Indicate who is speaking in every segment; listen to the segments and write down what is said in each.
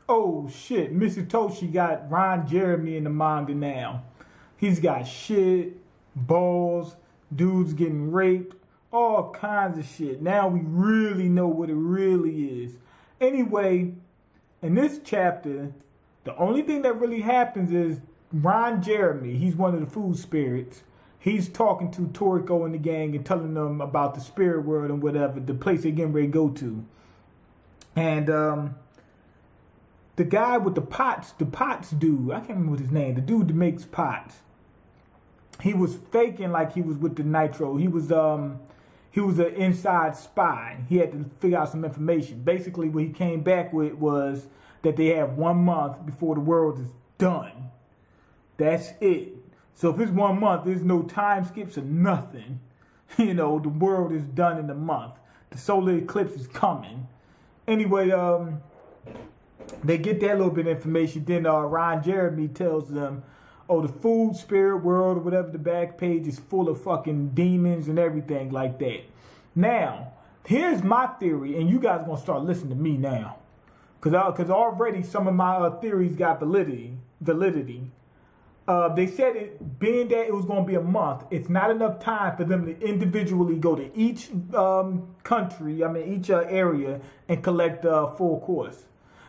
Speaker 1: Oh shit, Mr. Toshi got Ron Jeremy in the manga now. He's got shit, balls, dudes getting raped, all kinds of shit. Now we really know what it really is. Anyway, in this chapter, the only thing that really happens is Ron Jeremy, he's one of the food spirits. He's talking to Toriko and the gang and telling them about the spirit world and whatever, the place they're getting ready to go to. And the guy with the pots dude, I can't remember what his name, the dude that makes pots. He was faking like he was with the Nitro. He was an inside spy. He had to figure out some information. Basically, what he came back with was that they have 1 month before the world is done. That's it. So if it's 1 month, there's no time skips or nothing. You know, the world is done in a month. The solar eclipse is coming. Anyway, they get that little bit of information. Then Ron Jeremy tells them, oh, the food spirit world or whatever, the back page is full of fucking demons and everything like that. Now, here's my theory, and you guys are going to start listening to me now. Because already some of my theories got validity. They said it, being that it was going to be a month, it's not enough time for them to individually go to each country, each area, and collect the full course.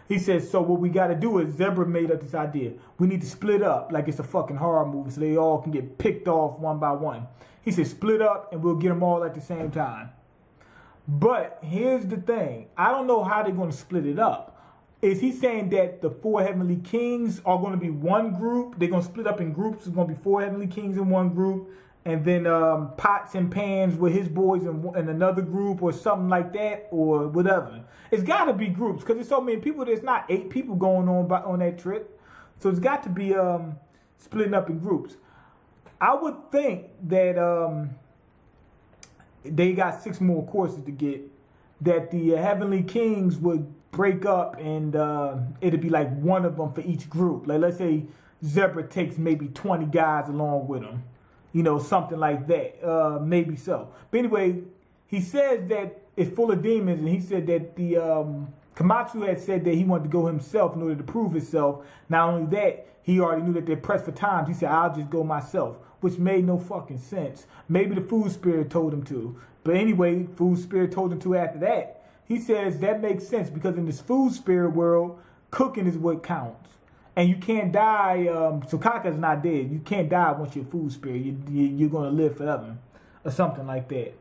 Speaker 1: He says, so what we got to do is, Zebra made up this idea. We need to split up like it's a fucking horror movie so they all can get picked off one by one. He said, split up and we'll get them all at the same time. But here's the thing. I don't know how they're going to split it up. Is he saying that the 4 heavenly kings are going to be one group? They're going to split up in groups. It's going to be 4 heavenly kings in one group. And then Pots and Pans with his boys in another group or something like that or whatever. It's got to be groups because there's so many people. There's not 8 people going on that trip. So it's got to be splitting up in groups. I would think that they got 6 more courses to get. That the heavenly kings would break up and it'd be like one of them for each group. Like let's say Zebra takes maybe 20 guys along with him. You know, something like that. Maybe so. But anyway, he says that it's full of demons, and he said that the Komatsu had said that he wanted to go himself in order to prove himself. Not only that, he already knew that they're pressed for time. He said, I'll just go myself, which made no fucking sense. Maybe the food spirit told him to. But anyway, food spirit told him to after that. He says that makes sense because in this food spirit world, cooking is what counts. And you can't die, Sukaka's not dead. You can't die once you're a food spirit. You're going to live forever or something like that.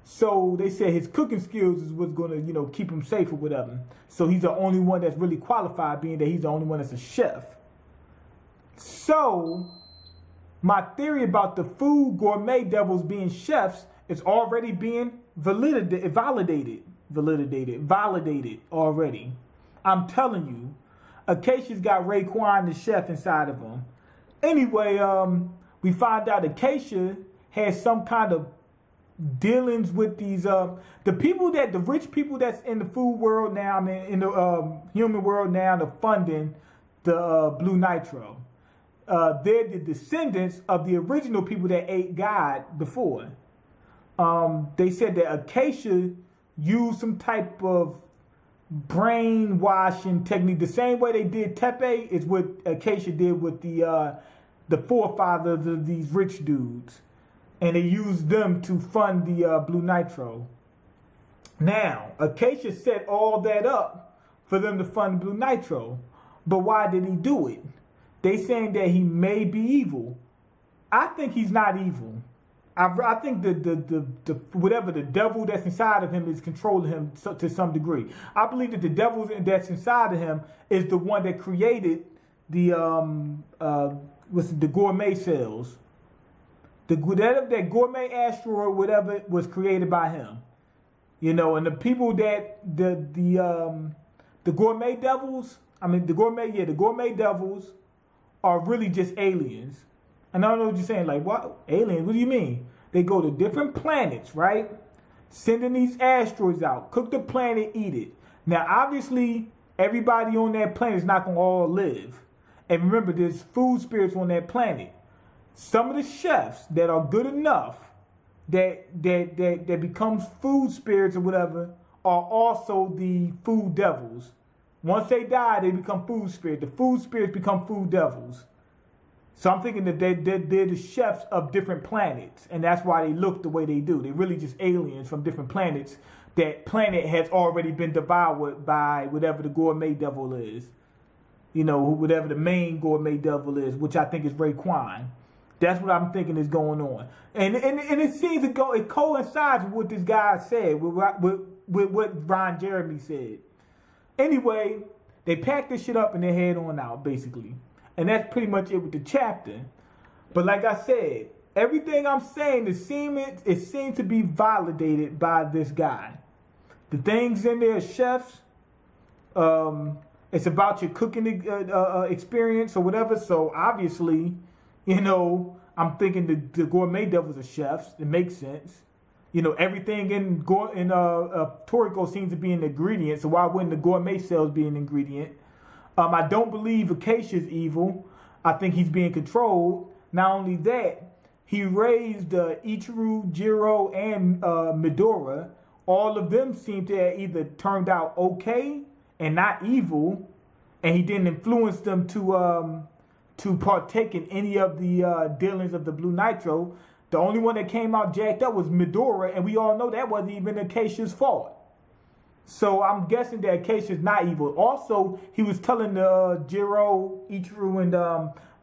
Speaker 1: So they said his cooking skills is what's going to, you know, keep him safe or whatever. So he's the only one that's really qualified, being that he's the only one that's a chef. So my theory about the food gourmet devils being chefs is already being validated already. I'm telling you. Acacia's got Raekwon the chef inside of him. Anyway, we find out Acacia has some kind of dealings with these the rich people that's in the food world now, in the human world now, the funding the Blue Nitro. They're the descendants of the original people that ate God before. They said that Acacia used some type of brainwashing technique. The same way they did Tepe is what Acacia did with the forefathers of these rich dudes. And they used them to fund the Blue Nitro. Now, Acacia set all that up for them to fund Blue Nitro. But why did he do it? They saying that he may be evil. I think he's not evil. I think the whatever the devil that's inside of him is controlling him to some degree. I believe that the devil that's inside of him is the one that created the gourmet cells. That gourmet asteroid, whatever, was created by him. You know, and the people that the gourmet devils, the gourmet devils are really just aliens. And I don't know what you're saying, like, what? Aliens? What do you mean? They go to different planets, right? Sending these asteroids out. Cook the planet, eat it. Now, obviously, everybody on that planet is not going to all live. And remember, there's food spirits on that planet. Some of the chefs that are good enough that becomes food spirits or whatever are also the food devils. Once they die, they become food spirits. The food spirits become food devils. So I'm thinking that they're the chefs of different planets, and that's why they look the way they do. They're really just aliens from different planets. That planet has already been devoured by whatever the gourmet devil is. You know, whatever the main gourmet devil is, which I think is Raekwon. That's what I'm thinking is going on. And it seems to go, it coincides with what this guy said, with what Ron Jeremy said. Anyway, they packed this shit up and they head on out, basically. And that's pretty much it with the chapter. But like I said, everything I'm saying, it seems to be validated by this guy. The things in there, chefs, it's about your cooking experience or whatever. So obviously, you know, I'm thinking the gourmet devils are chefs. It makes sense. You know, everything in Toriko seems to be an ingredient. So why wouldn't the gourmet cells be an ingredient? I don't believe Acacia's evil. I think he's being controlled. Not only that, he raised Ichiru, Jiro, and Midora. All of them seem to have either turned out okay and not evil, and he didn't influence them to partake in any of the dealings of the Blue Nitro. The only one that came out jacked up was Midora, and we all know that wasn't even Acacia's fault. So I'm guessing that Acacia's not evil. Also, he was telling Jiro, Ichiru, and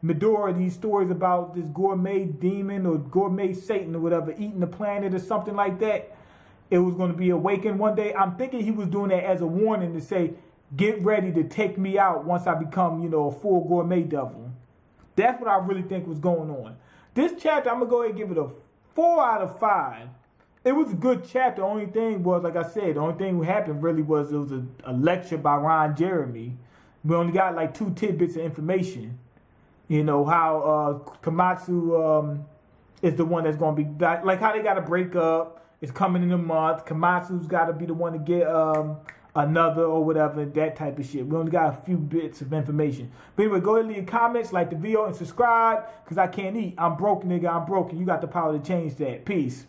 Speaker 1: Midora these stories about this gourmet demon or gourmet Satan or whatever eating the planet or something like that. It was going to be awakened one day. I'm thinking he was doing that as a warning to say, get ready to take me out once I become, you know, a full gourmet devil. That's what I really think was going on. This chapter, I'm going to go ahead and give it a 4 out of 5. It was a good chapter. The only thing was, like I said, the only thing that happened really was it was a lecture by Ron Jeremy. We only got like 2 tidbits of information. You know, how Komatsu is the one that's going to be, like how they got to break up. It's coming in a month. Komatsu's got to be the one to get another or whatever, that type of shit. We only got a few bits of information. But anyway, go ahead and leave comments, like the video, and subscribe, because I can't eat. I'm broke, nigga. I'm broken. You got the power to change that. Peace.